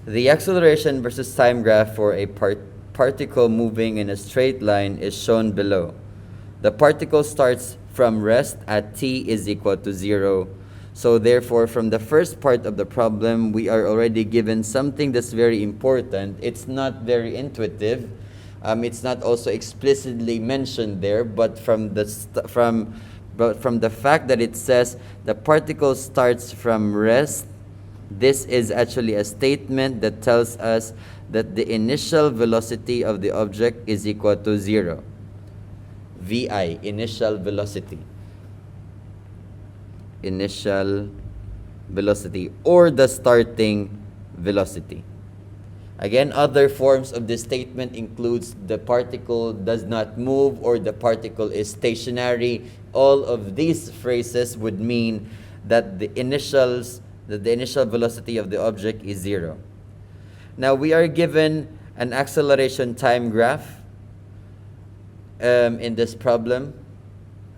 The acceleration versus time graph for a particle moving in a straight line is shown below. The particle starts from rest at t is equal to 0. So therefore, from the first part of the problem, we are already given something that's very important. It's not very intuitive. It's not also explicitly mentioned there, but from the fact that it says the particle starts from rest, this is actually a statement that tells us that the initial velocity of the object is equal to 0. VI, initial velocity. Initial velocity, or the starting velocity. Again, other forms of this statement includes the particle does not move or the particle is stationary. All of these phrases would mean that the initial velocity of the object is 0. Now we are given an acceleration time graph in this problem.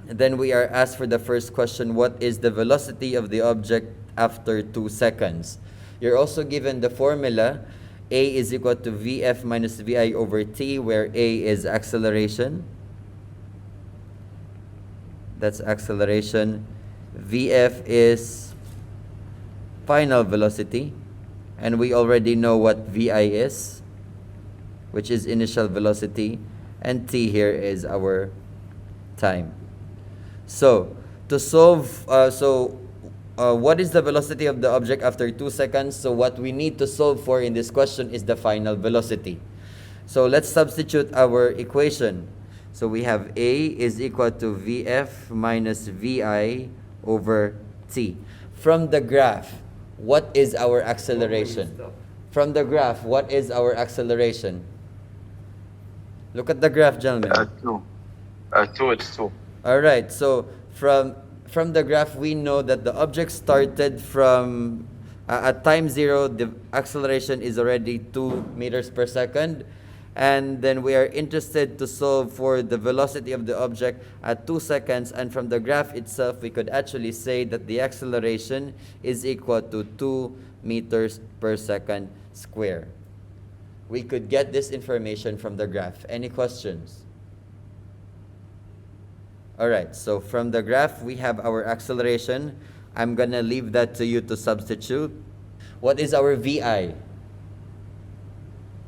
Then we are asked for the first question, what is the velocity of the object after 2 seconds? You're also given the formula, A is equal to Vf minus Vi over t, where A is acceleration. That's acceleration. Vf is final velocity. And we already know what Vi is, which is initial velocity. And t here is our time. So, to solve, what is the velocity of the object after 2 seconds? So what we need to solve for in this question is the final velocity. So let's substitute our equation. So we have A is equal to Vf minus Vi over t. From the graph, what is our acceleration? From the graph, what is our acceleration? Look at the graph, gentlemen. 2. 2, it's 2. All right, so from the graph, we know that the object started from, at time 0, the acceleration is already 2 meters per second. And then we are interested to solve for the velocity of the object at 2 seconds. And from the graph itself, we could actually say that the acceleration is equal to 2 meters per second square. We could get this information from the graph. Any questions? All right, so from the graph, we have our acceleration. I'm going to leave that to you to substitute. What is our VI?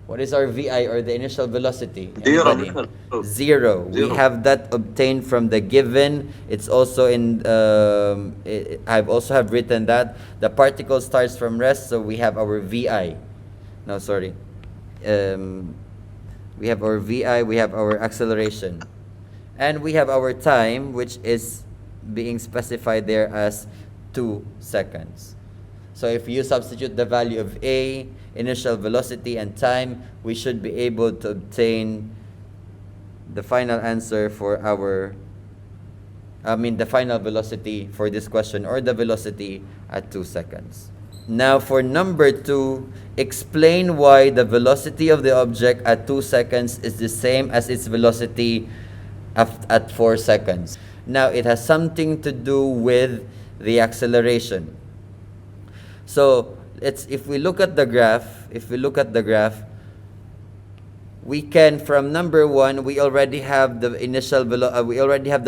What is our VI, or the initial velocity? Anybody? 0. We have that obtained from the given. It's also in, I've also have written that. The particle starts from rest, so we have our VI. No, sorry. We have our VI, we have our acceleration. And we have our time, which is being specified there as 2 seconds. So if you substitute the value of A, initial velocity, and time, we should be able to obtain the final answer for the final velocity for this question, or the velocity at 2 seconds. Now for number 2, explain why the velocity of the object at 2 seconds is the same as its velocity at 4 seconds. Now it has something to do with the acceleration. So if we look at the graph, we can, from number 1, we already have the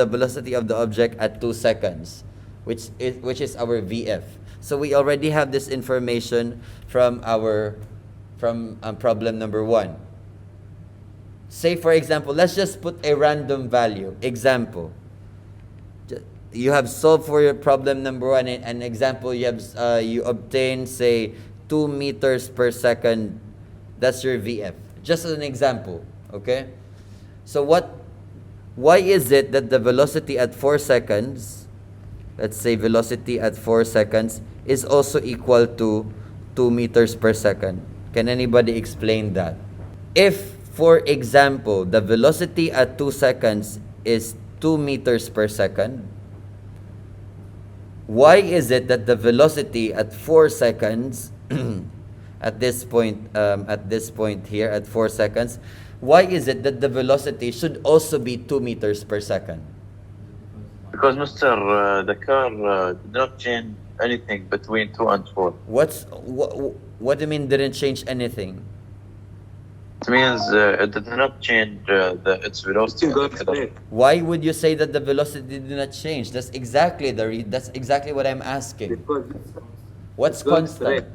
velocity of the object at 2 seconds, which is our Vf. So we already have this information from problem number 1. Say, for example, let's just put a random value. Example. You have solved for your problem number 1. An example, you obtain, say, 2 meters per second. That's your Vf. Just as an example, okay? So why is it that the velocity at 4 seconds, let's say velocity at 4 seconds, is also equal to 2 meters per second? Can anybody explain that? If, for example, the velocity at 2 seconds is 2 meters per second, why is it that the velocity at 4 seconds, at this point here at 4 seconds, why is it that the velocity should also be 2 meters per second? Because, Mr. The car did not change anything between 2 and 4. What do you mean didn't change anything? It means it did not change its velocity. Why would you say that the velocity did not change? That's exactly that's exactly what I'm asking. What's constant?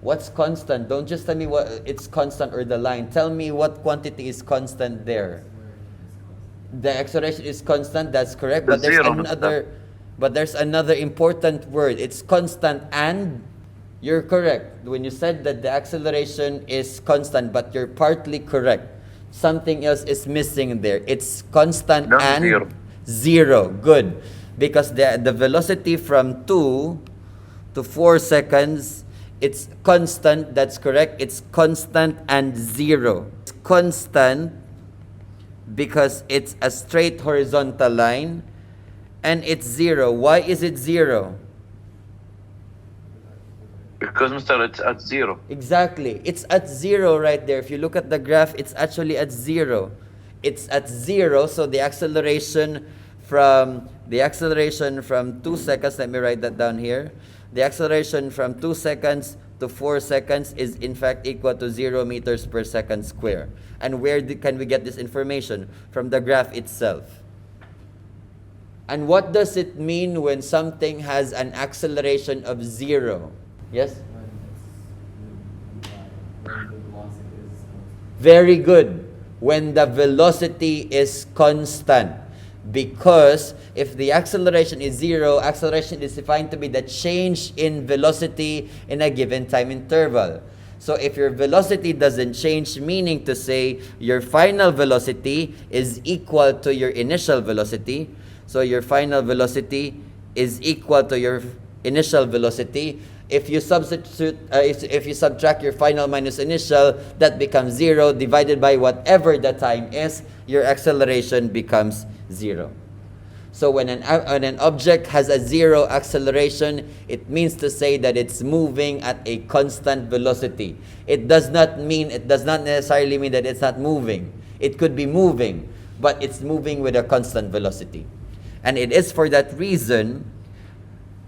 What's constant? Don't just tell me what it's constant or the line. Tell me what quantity is constant there. The acceleration is constant, that's correct, but there's Zero, another important word. It's constant, and you're correct. When you said that the acceleration is constant, but you're partly correct. Something else is missing there. It's constant and Zero. Zero. Good. Because the velocity from 2 to 4 seconds, it's constant, that's correct. It's constant and zero. It's constant because it's a straight horizontal line, and it's zero. Why is it zero? Because, Mr., it's at 0. Exactly. It's at zero right there. If you look at the graph, it's actually at zero. It's at zero, so the acceleration from 2 seconds, let me write that down here. The acceleration from 2 seconds to 4 seconds is in fact equal to 0 meters per second square. And where can we get this information? From the graph itself. And what does it mean when something has an acceleration of 0? Yes? Very good. When the velocity is constant. Because if the acceleration is 0, acceleration is defined to be the change in velocity in a given time interval. So if your velocity doesn't change, meaning to say your final velocity is equal to your initial velocity. So your final velocity is equal to your initial velocity. If you substitute, if you subtract your final minus initial, that becomes 0 divided by whatever the time is. Your acceleration becomes 0. So when an object has a 0 acceleration, it means to say that it's moving at a constant velocity. It does not necessarily mean that it's not moving. It could be moving, but it's moving with a constant velocity. And it is for that reason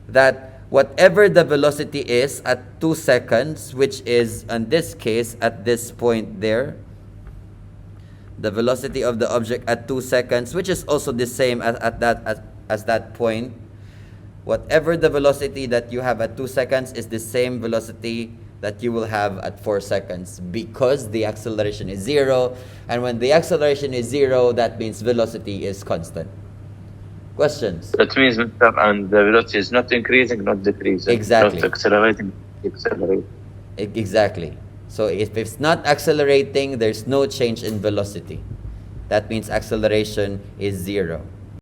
that whatever the velocity is at 2 seconds, which is in this case at this point there, the velocity of the object at 2 seconds, which is also the same as that point. Whatever the velocity that you have at 2 seconds is the same velocity that you will have at 4 seconds, because the acceleration is 0. And when the acceleration is 0, that means velocity is constant. Questions? That means, Mr., and the velocity is not increasing, not decreasing. Exactly. Not accelerating, accelerating. Exactly. So if it's not accelerating, there's no change in velocity. That means acceleration is 0.